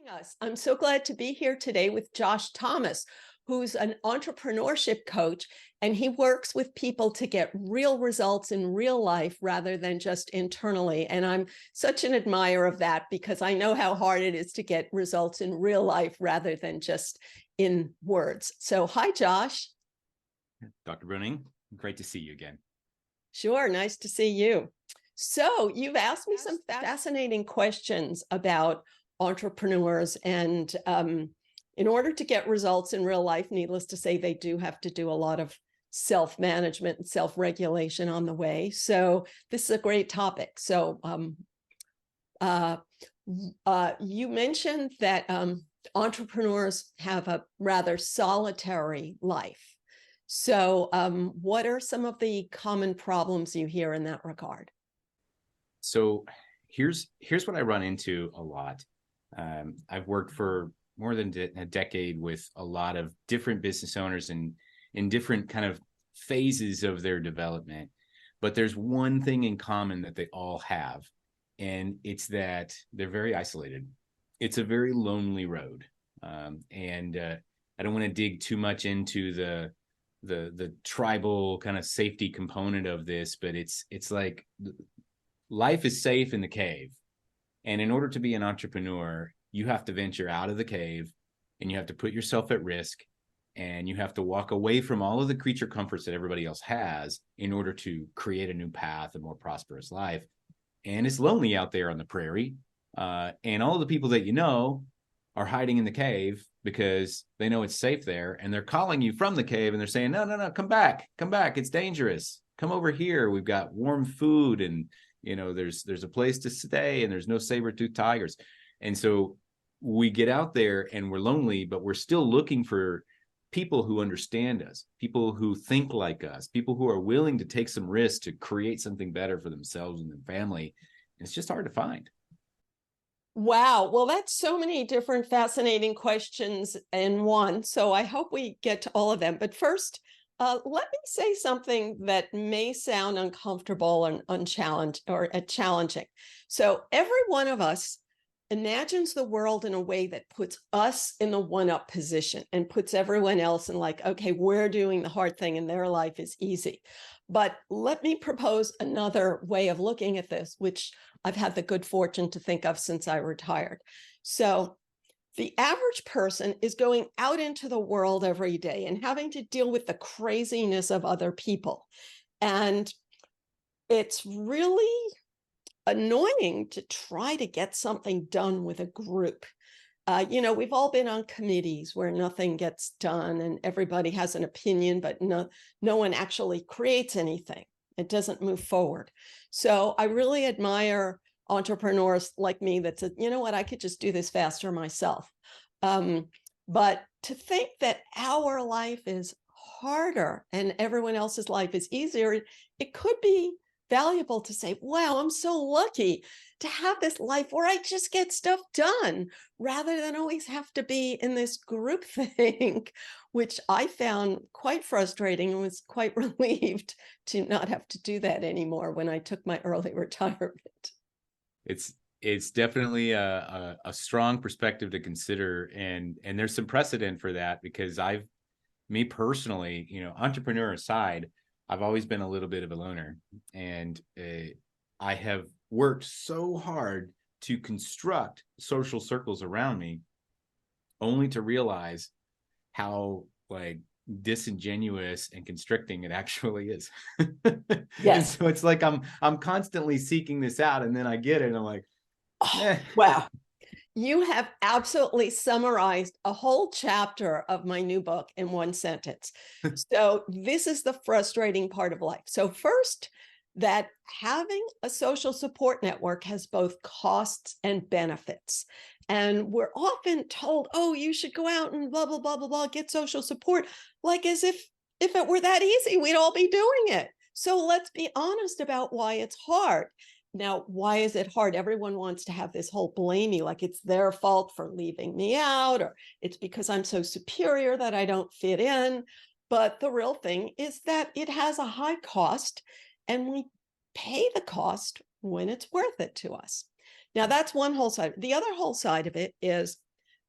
Us. I'm so glad to be here today with Josh Thomas, who's an entrepreneurship coach, and he works with people to get real results in real life rather than just internally. And I'm such an admirer of that because I know how hard it is to get results in real life rather than just in words. So, hi, Josh. Dr. Breuning, great to see you again. Sure, nice to see you. So, you've asked me some fascinating questions about entrepreneurs, and in order to get results in real life, needless to say, they do have to do a lot of self-management and self-regulation on the way. So this is a great topic. So uh, you mentioned that entrepreneurs have a rather solitary life. So what are some of the common problems you hear in that regard? So here's what I run into a lot. I've worked for more than a decade with a lot of different business owners and in different kind of phases of their development. But there's one thing in common that they all have, and it's that they're very isolated. It's a very lonely road. And I don't want to dig too much into the tribal kind of safety component of this, but it's like life is safe in the cave. And in order to be an entrepreneur, you have to venture out of the cave and you have to put yourself at risk and you have to walk away from all of the creature comforts that everybody else has in order to create a new path, a more prosperous life. And it's lonely out there on the prairie. And all of the people that you know are hiding in the cave because they know it's safe there. And they're calling you from the cave and they're saying, no, no, no, come back. Come back. It's dangerous. Come over here. We've got warm food and there's a place to stay and there's no saber-toothed tigers. And so we get out there and we're lonely, but we're still looking for people who understand us, people who think like us, people who are willing to take some risks to create something better for themselves and their family. And it's just hard to find. Wow. Well, that's so many different fascinating questions in one. So I hope we get to all of them. But first, let me say something that may sound uncomfortable and unchallenged or challenging. So every one of us imagines the world in a way that puts us in the one-up position and puts everyone else in like, okay, we're doing the hard thing and their life is easy. But let me propose another way of looking at this, which I've had the good fortune to think of since I retired. So the average person is going out into the world every day and having to deal with the craziness of other people. And it's really annoying to try to get something done with a group. We've all been on committees where nothing gets done and everybody has an opinion, but no one actually creates anything. It doesn't move forward. So I really admire entrepreneurs like me that said, you know what, I could just do this faster myself. But to think that our life is harder and everyone else's life is easier, it could be valuable to say, wow, I'm so lucky to have this life where I just get stuff done rather than always have to be in this group thing, which I found quite frustrating and was quite relieved to not have to do that anymore when I took my early retirement. It's definitely a strong perspective to consider, and there's some precedent for that because me personally, entrepreneur aside, I've always been a little bit of a loner, and I have worked so hard to construct social circles around me, only to realize how disingenuous and constricting it actually is. And Yes. so it's like I'm constantly seeking this out, and then I get it, and I'm like, Oh, wow. You have absolutely summarized a whole chapter of my new book in one sentence. So this is the frustrating part of life. So first, that having a social support network has both costs and benefits. And we're often told, oh, you should go out and blah, blah, blah, blah, blah, get social support, like as if it were that easy, we'd all be doing it. So let's be honest about why it's hard. Now, why is it hard? Everyone wants to have this whole blamey, like it's their fault for leaving me out, or it's because I'm so superior that I don't fit in. But the real thing is that it has a high cost, and we pay the cost when it's worth it to us. Now, that's one whole side. The other whole side of it is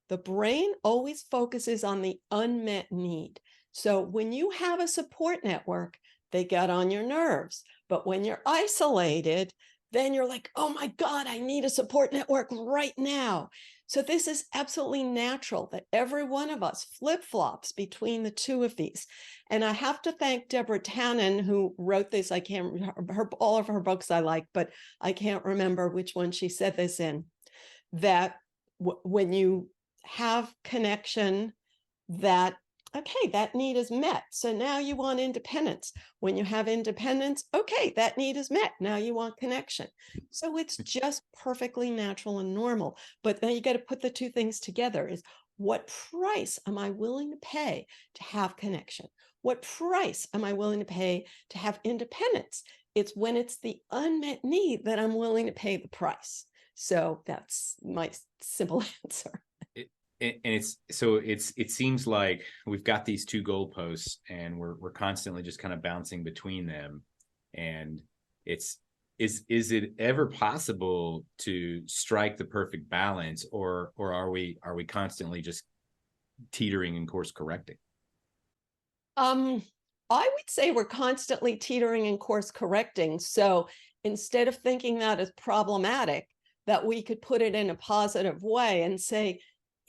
The brain always focuses on the unmet need. So when you have a support network, they get on your nerves. But when you're isolated, then you're like, oh my God, I need a support network right now. So this is absolutely natural that every one of us flip-flops between the two of these. And I have to thank Deborah Tannen, who wrote this. I can't, all of her books I like, but I can't remember which one she said this in, that when you have connection, that okay, that need is met. So now you want independence. When you have independence, okay, that need is met. Now you want connection. So it's just perfectly natural and normal. But then you got to put the two things together is what price am I willing to pay to have connection? What price am I willing to pay to have independence? It's when it's the unmet need that I'm willing to pay the price. So that's my simple answer. And it seems like we've got these two goalposts and we're constantly just kind of bouncing between them. And is it ever possible to strike the perfect balance, or are we constantly just teetering and course correcting? I would say we're constantly teetering and course correcting. So instead of thinking that as problematic, that we could put it in a positive way and say,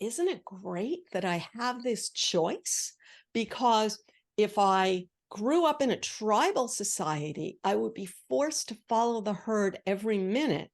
isn't it great that I have this choice? Because if I grew up in a tribal society, I would be forced to follow the herd every minute.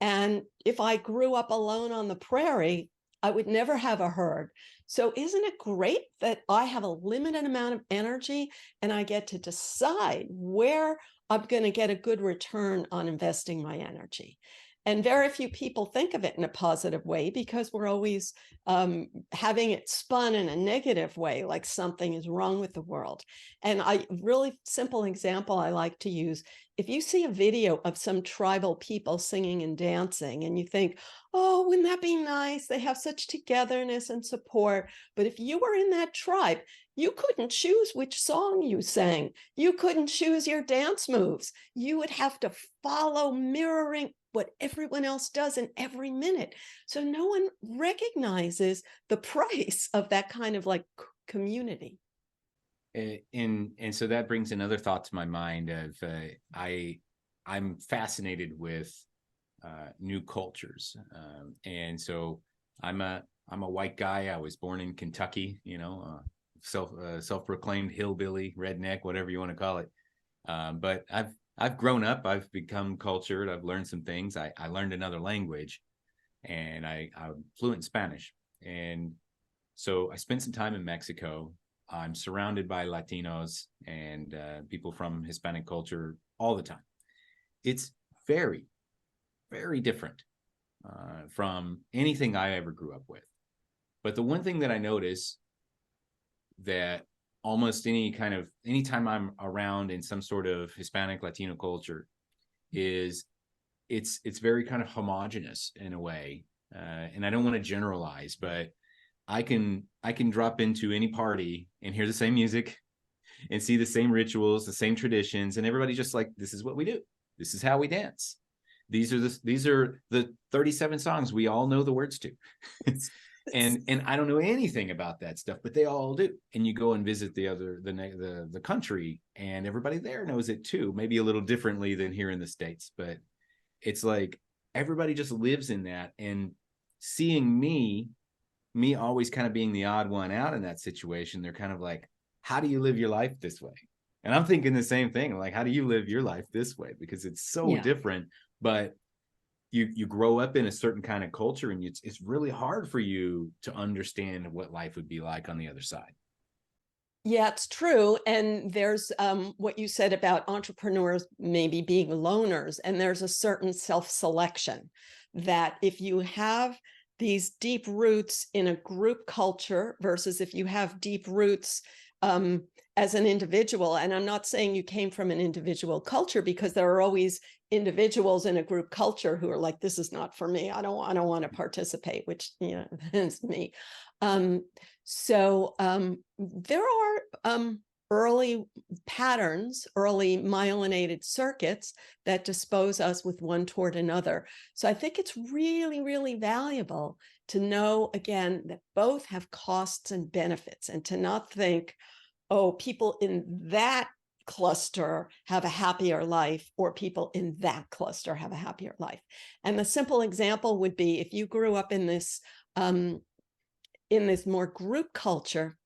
And if I grew up alone on the prairie, I would never have a herd. So isn't it great that I have a limited amount of energy and I get to decide where I'm going to get a good return on investing my energy? And very few people think of it in a positive way because we're always having it spun in a negative way, like something is wrong with the world. And I really simple example I like to use, if you see a video of some tribal people singing and dancing and you think, oh, wouldn't that be nice? They have such togetherness and support. But if you were in that tribe, you couldn't choose which song you sang. You couldn't choose your dance moves. You would have to follow mirroring what everyone else does in every minute. So no one recognizes the price of that kind of like community. And so that brings another thought to my mind of I'm fascinated with new cultures, and so I'm a white guy. I was born in Kentucky, self-proclaimed hillbilly, redneck, whatever you want to call it. But I've grown up. I've become cultured. I've learned some things. I learned another language, and I'm fluent in Spanish. And so I spent some time in Mexico. I'm surrounded by Latinos and people from Hispanic culture all the time. It's very, very different from anything I ever grew up with. But the one thing that I notice that almost anytime I'm around in some sort of Hispanic Latino culture is it's very kind of homogenous in a way. And I don't want to generalize, but I can drop into any party and hear the same music and see the same rituals, the same traditions, and everybody just like, this is what we do. This is how we dance. These are the 37 songs we all know the words to. and I don't know anything about that stuff, but they all do. And you go and visit the country, and everybody there knows it too, maybe a little differently than here in the States, but it's like everybody just lives in that. And seeing me always kind of being the odd one out in that situation, they're kind of like, how do you live your life this way? And I'm thinking the same thing, like, how do you live your life this way? Because it's so different, but you grow up in a certain kind of culture, and it's really hard for you to understand what life would be like on the other side. Yeah, it's true. And there's what you said about entrepreneurs maybe being loners, and there's a certain self-selection that if you have these deep roots in a group culture versus if you have deep roots as an individual, and I'm not saying you came from an individual culture, because there are always individuals in a group culture who are like, this is not for me. I don't want to participate, which, is me. So there are early patterns, early myelinated circuits that dispose us with one toward another. So I think it's really, really valuable to know again that both have costs and benefits, and to not think, oh, people in that cluster have a happier life, or people in that cluster have a happier life. And the simple example would be if you grew up in this more group culture,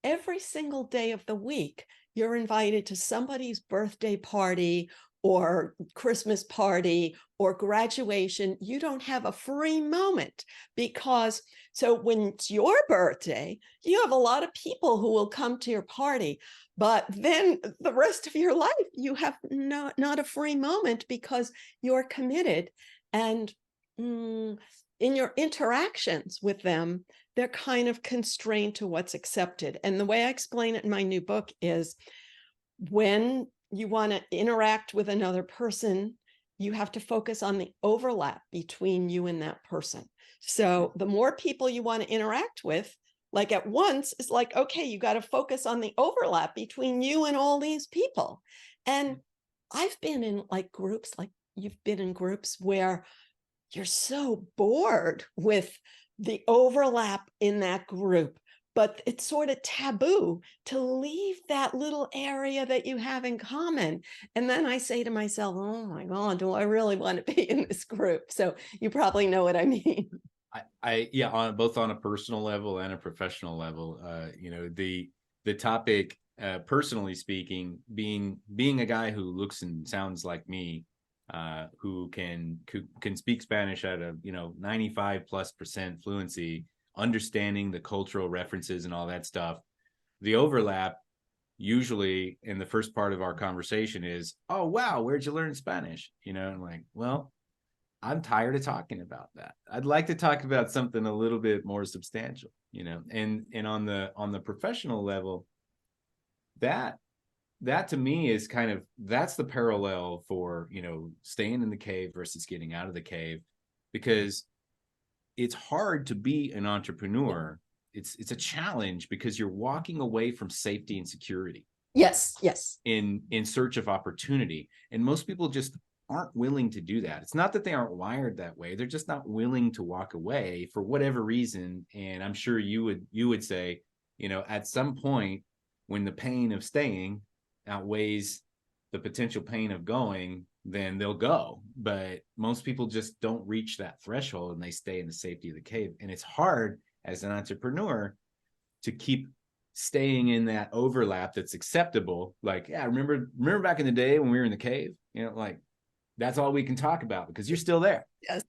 every single day of the week, you're invited to somebody's birthday party or Christmas party or graduation. You don't have a free moment because, so when it's your birthday, you have a lot of people who will come to your party. But then the rest of your life, you have not a free moment because you're committed. And in your interactions with them, they're kind of constrained to what's accepted. And the way I explain it in my new book is when you want to interact with another person, you have to focus on the overlap between you and that person. So the more people you want to interact with, like at once, it's like, okay, you got to focus on the overlap between you and all these people. And I've been in like groups, like you've been in groups where you're so bored with the overlap in that group, but it's sort of taboo to leave that little area that you have in common. And then I say to myself, oh my God, do I really want to be in this group? So you probably know what I mean. Yeah, on both on a personal level and a professional level, the topic, personally speaking, being a guy who looks and sounds like me, who can speak Spanish at a 95+% fluency, understanding the cultural references and all that stuff. The overlap usually in the first part of our conversation is, oh wow, where'd you learn Spanish? I'm like, well, I'm tired of talking about that. I'd like to talk about something a little bit more substantial, and on the professional level, that to me is that's the parallel for staying in the cave versus getting out of the cave, because it's hard to be an entrepreneur. It's a challenge because you're walking away from safety and security Yes. in search of opportunity, and most people just aren't willing to do that. It's not that they aren't wired that way, they're just not willing to walk away for whatever reason. And I'm sure you would say, at some point, when the pain of staying outweighs the potential pain of going, then they'll go. But most people just don't reach that threshold, and they stay in the safety of the cave. And it's hard as an entrepreneur to keep staying in that overlap that's acceptable. Like, yeah, remember back in the day when we were in the cave, like, that's all we can talk about because you're still there. Yes.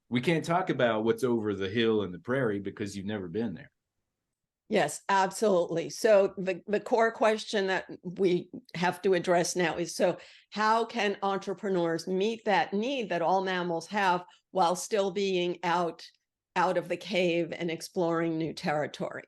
We can't talk about what's over the hill and the prairie because you've never been there. Yes, absolutely. So the core question that we have to address now is, so how can entrepreneurs meet that need that all mammals have while still being out of the cave and exploring new territory?